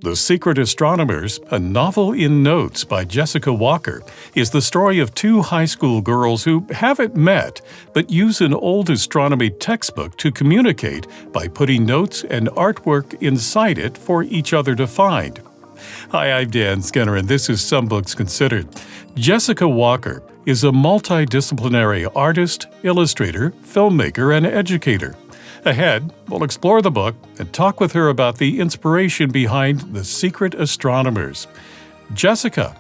The Secret Astronomers, a novel in notes by Jessica Walker, is the story of two high school girls who haven't met but use an old astronomy textbook to communicate by putting notes and artwork inside it for each other to find. Hi, I'm Dan Skinner, and this is Some Books Considered. Jessica Walker is a multidisciplinary artist, illustrator, filmmaker, and educator. Ahead, we'll explore the book and talk with her about the inspiration behind The Secret Astronomers. Jessica,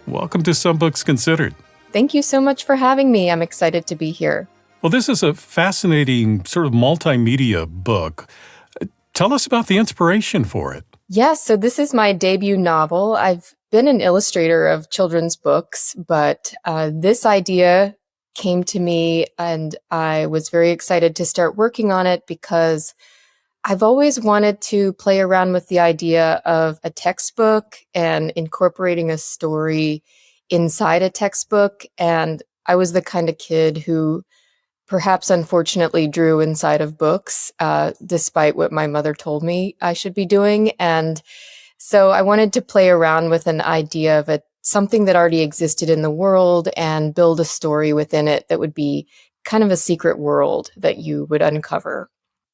welcome to Some Books Considered. Thank you so much for having me. I'm excited to be here. Well, this is a fascinating sort of multimedia book. Tell us about the inspiration for it. Yes, so this is my debut novel. I've been an illustrator of children's books, but this idea came to me and I was very excited to start working on it because I've always wanted to play around with the idea of a textbook and incorporating a story inside a textbook. And I was the kind of kid who perhaps unfortunately drew inside of books, despite what my mother told me I should be doing. And so I wanted to play around with an idea of something that already existed in the world and build a story within it that would be kind of a secret world that you would uncover.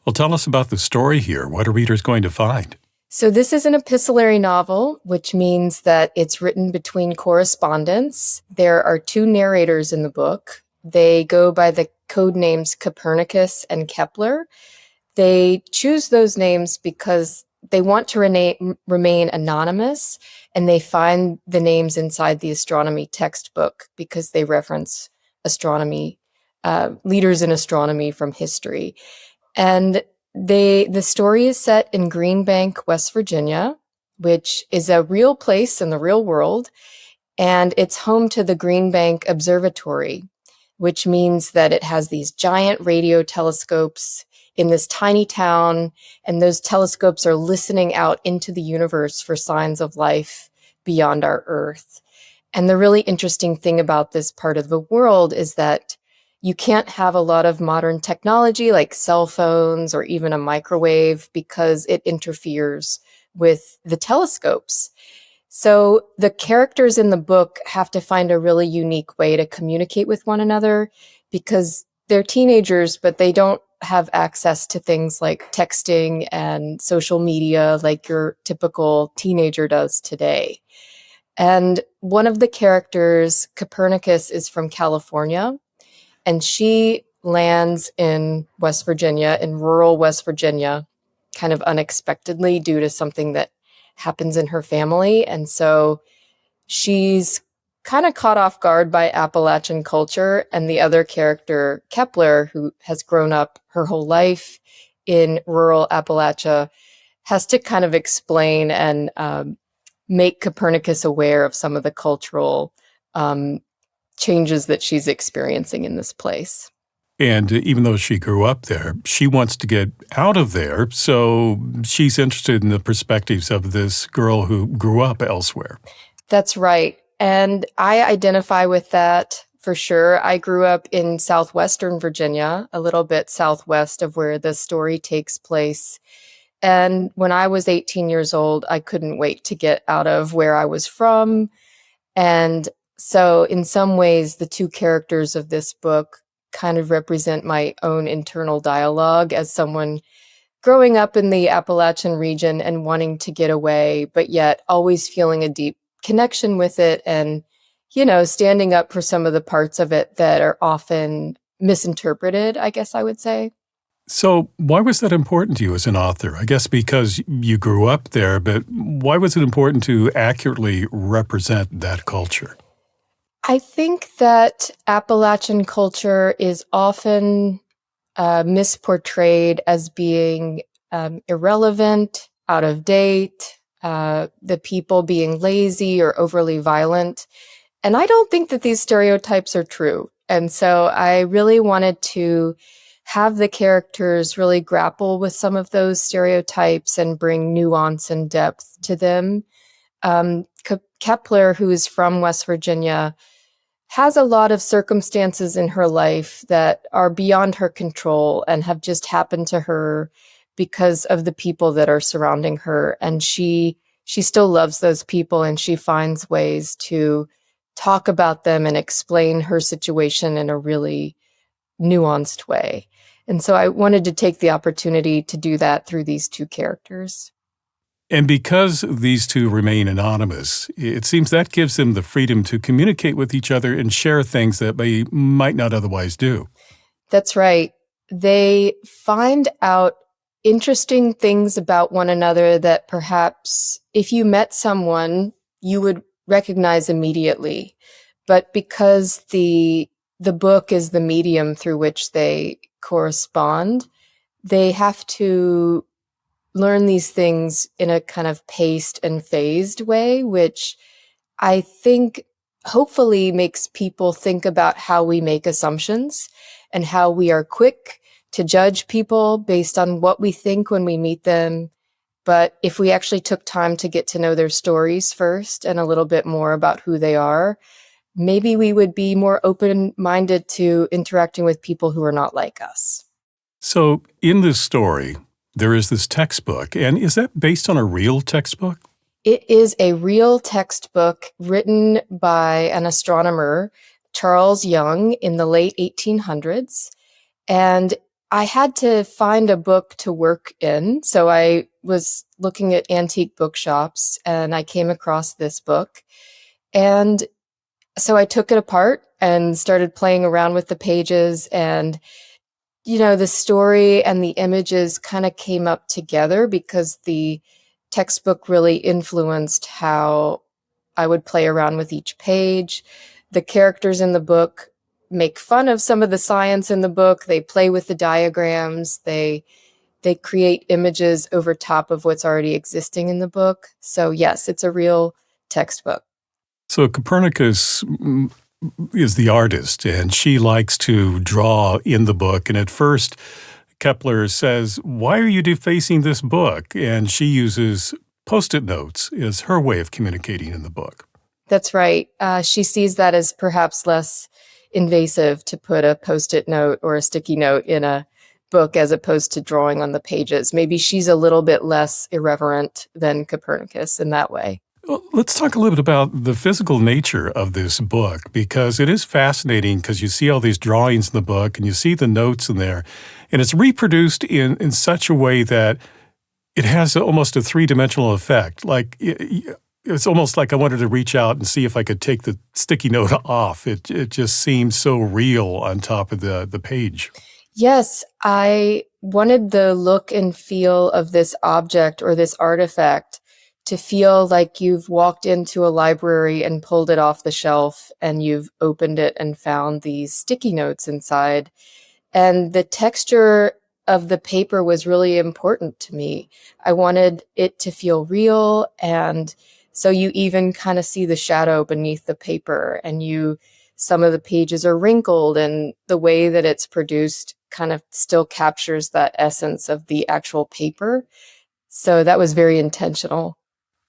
Well, tell us about the story here. What are readers going to find? So this is an epistolary novel, which means that it's written between correspondents. There are two narrators in the book. They go by the code names Copernicus and Kepler. They choose those names because they want to remain anonymous, and they find the names inside the astronomy textbook because they reference astronomy, leaders in astronomy from history. And the story is set in Green Bank, West Virginia, which is a real place in the real world, and it's home to the Green Bank Observatory, which means that it has these giant radio telescopes in this tiny town, and those telescopes are listening out into the universe for signs of life beyond our Earth. And the really interesting thing about this part of the world is that you can't have a lot of modern technology like cell phones or even a microwave because it interferes with the telescopes. So the characters in the book have to find a really unique way to communicate with one another because they're teenagers, but they don't have access to things like texting and social media like your typical teenager does today. And one of the characters, Copernicus, is from California, and she lands in West Virginia, in rural West Virginia, kind of unexpectedly due to something that happens in her family. And so she's kind of caught off guard by Appalachian culture, and the other character, Kepler, who has grown up her whole life in rural Appalachia, has to kind of explain and make Copernicus aware of some of the cultural changes that she's experiencing in this place. And even though she grew up there, she wants to get out of there, so she's interested in the perspectives of this girl who grew up elsewhere. That's right. And I identify with that for sure. I grew up in southwestern Virginia, a little bit southwest of where the story takes place. And when I was 18 years old, I couldn't wait to get out of where I was from. And so in some ways, the two characters of this book kind of represent my own internal dialogue as someone growing up in the Appalachian region and wanting to get away, but yet always feeling a deep connection with it and, standing up for some of the parts of it that are often misinterpreted, I guess I would say. So why was that important to you as an author? I guess because you grew up there, but why was it important to accurately represent that culture? I think that Appalachian culture is often misportrayed as being irrelevant, out of date, the people being lazy or overly violent. And I don't think that these stereotypes are true. And so I really wanted to have the characters really grapple with some of those stereotypes and bring nuance and depth to them. Kepler, who is from West Virginia, has a lot of circumstances in her life that are beyond her control and have just happened to her because of the people that are surrounding her. And she she still loves those people, and she finds ways to talk about them and explain her situation in a really nuanced way. And so I wanted to take the opportunity to do that through these two characters. And because these two remain anonymous, it seems that gives them the freedom to communicate with each other and share things that they might not otherwise do. That's right. They find out interesting things about one another that perhaps if you met someone, you would recognize immediately. But because the book is the medium through which they correspond, they have to learn these things in a kind of paced and phased way, which I think hopefully makes people think about how we make assumptions and how we are quick to judge people based on what we think when we meet them. But if we actually took time to get to know their stories first and a little bit more about who they are, maybe we would be more open-minded to interacting with people who are not like us. So, in this story, there is this textbook, and is that based on a real textbook? It is a real textbook written by an astronomer, Charles Young, in the late 1800s. And I had to find a book to work in. So I was looking at antique bookshops and I came across this book. And so I took it apart and started playing around with the pages, and the story and the images kind of came up together because the textbook really influenced how I would play around with each page. The characters in the book make fun of some of the science in the book. They play with the diagrams. They create images over top of what's already existing in the book. So yes, it's a real textbook. So Copernicus is the artist, and she likes to draw in the book. And at first, Kepler says, "Why are you defacing this book?" And she uses Post-it notes as her way of communicating in the book. That's right. She sees that as perhaps less invasive to put a Post-it note or a sticky note in a book as opposed to drawing on the pages. Maybe she's a little bit less irreverent than Copernicus in that way. Well, let's talk a little bit about the physical nature of this book, because it is fascinating because you see all these drawings in the book and you see the notes in there, and it's reproduced in such a way that it has almost a three-dimensional effect. Like it's almost like I wanted to reach out and see if I could take the sticky note off. It just seems so real on top of the page. Yes, I wanted the look and feel of this object or this artifact to feel like you've walked into a library and pulled it off the shelf and you've opened it and found these sticky notes inside. And the texture of the paper was really important to me. I wanted it to feel real, and so you even kind of see the shadow beneath the paper, and some of the pages are wrinkled, and the way that it's produced kind of still captures that essence of the actual paper. So that was very intentional.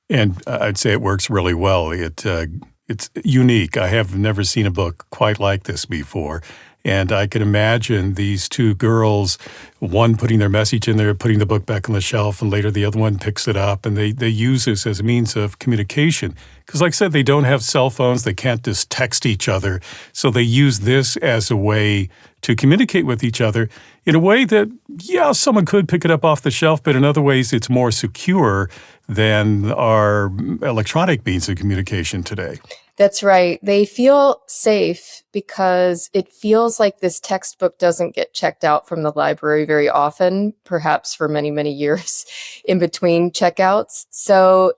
And I'd say it works really well. It's unique. I have never seen a book quite like this before. And I can imagine these two girls, one putting their message in there, putting the book back on the shelf, and later the other one picks it up. And they use this as a means of communication. Because like I said, they don't have cell phones. They can't just text each other. So they use this as a way to communicate with each other in a way that, yeah, someone could pick it up off the shelf, but in other ways it's more secure than our electronic means of communication today. That's right. They feel safe because it feels like this textbook doesn't get checked out from the library very often, perhaps for many, many years in between checkouts. So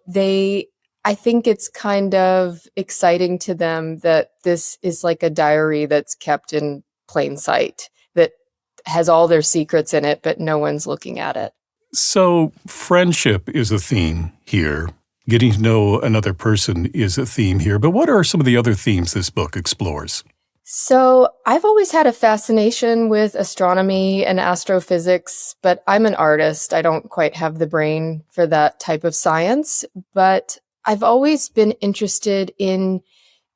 I think it's kind of exciting to them that this is like a diary that's kept in plain sight, that has all their secrets in it, but no one's looking at it. So friendship is a theme here. Getting to know another person is a theme here. But what are some of the other themes this book explores? So I've always had a fascination with astronomy and astrophysics, but I'm an artist. I don't quite have the brain for that type of science, but I've always been interested in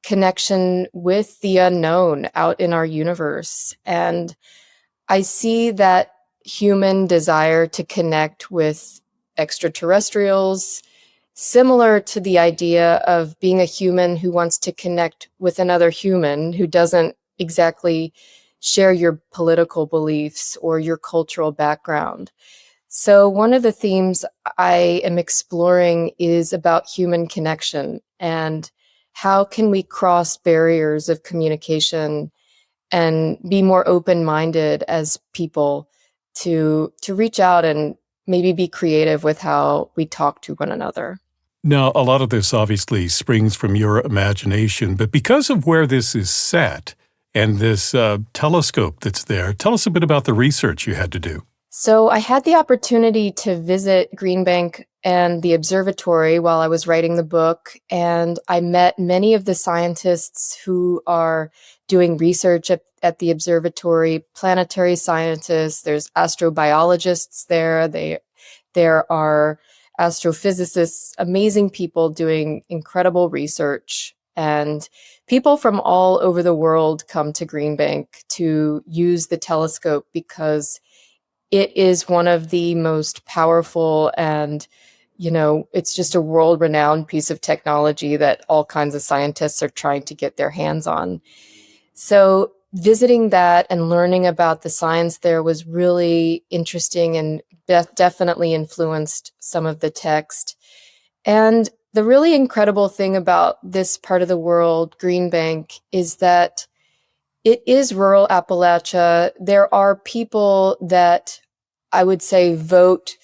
connection with the unknown out in our universe. And I see that human desire to connect with extraterrestrials similar to the idea of being a human who wants to connect with another human who doesn't exactly share your political beliefs or your cultural background. So one of the themes I am exploring is about human connection and how can we cross barriers of communication and be more open-minded as people to reach out and maybe be creative with how we talk to one another. Now, a lot of this obviously springs from your imagination, but because of where this is set and this telescope that's there, tell us a bit about the research you had to do. So I had the opportunity to visit Green Bank and the observatory while I was writing the book, and I met many of the scientists who are doing research at the observatory, planetary scientists, there's astrobiologists there are astrophysicists, amazing people doing incredible research. And people from all over the world come to Green Bank to use the telescope because it is one of the most powerful and, it's just a world-renowned piece of technology that all kinds of scientists are trying to get their hands on. So visiting that and learning about the science there was really interesting and definitely influenced some of the text. And the really incredible thing about this part of the world, Green Bank, is that it is rural Appalachia. There are people that I would say vote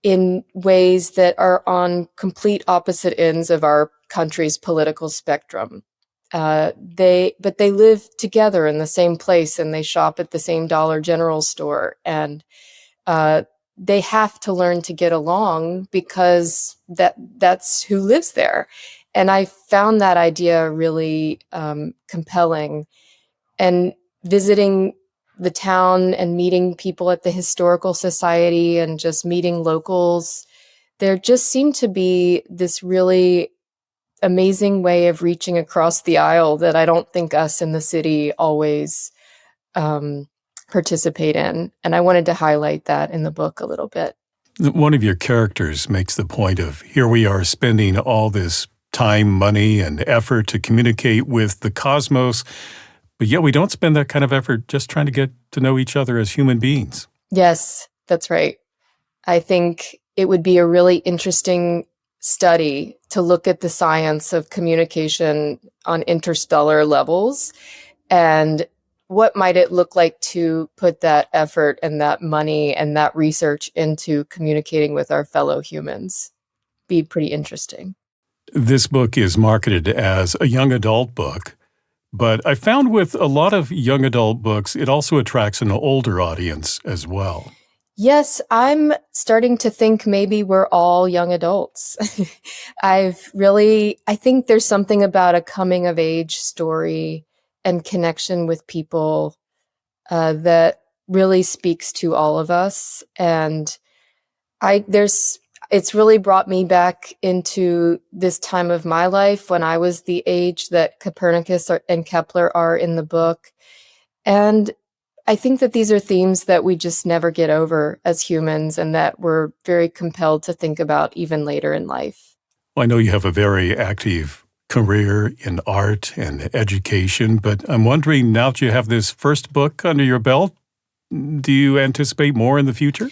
in ways that are on complete opposite ends of our country's political spectrum. But they live together in the same place and they shop at the same Dollar General store. And they have to learn to get along because that's who lives there. And I found that idea really compelling. And visiting the town and meeting people at the Historical Society and just meeting locals, there just seemed to be this really amazing way of reaching across the aisle that I don't think us in the city always participate in. And I wanted to highlight that in the book a little bit. One of your characters makes the point of, here we are spending all this time, money, and effort to communicate with the cosmos, but yet we don't spend that kind of effort just trying to get to know each other as human beings. Yes, that's right. I think it would be a really interesting study to look at the science of communication on interstellar levels and what might it look like to put that effort and that money and that research into communicating with our fellow humans. Be pretty interesting. This book is marketed as a young adult book. But I found with a lot of young adult books, it also attracts an older audience as well. Yes, I'm starting to think maybe we're all young adults. I think there's something about a coming of age story and connection with people that really speaks to all of us. And it's really brought me back into this time of my life when I was the age that Copernicus and Kepler are in the book. And I think that these are themes that we just never get over as humans and that we're very compelled to think about even later in life. Well, I know you have a very active career in art and education, but I'm wondering, now that you have this first book under your belt, do you anticipate more in the future?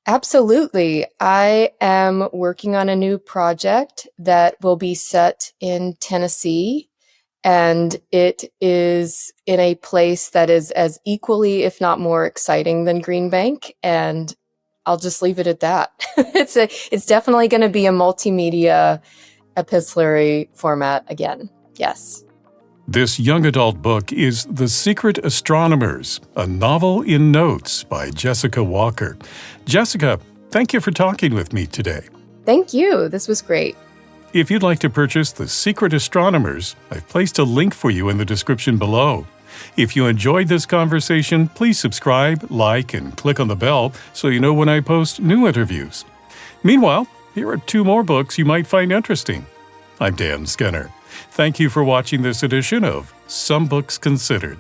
Absolutely. I am working on a new project that will be set in Tennessee, and it is in a place that is as equally, if not more exciting than Green Bank, and I'll just leave it at that. It's definitely going to be a multimedia epistolary format again. Yes. This young adult book is The Secret Astronomers, a novel in notes by Jessica Walker. Jessica, thank you for talking with me today. Thank you. This was great. If you'd like to purchase The Secret Astronomers, I've placed a link for you in the description below. If you enjoyed this conversation, please subscribe, like, and click on the bell so you know when I post new interviews. Meanwhile, here are 2 more books you might find interesting. I'm Dan Skinner. Thank you for watching this edition of Some Books Considered.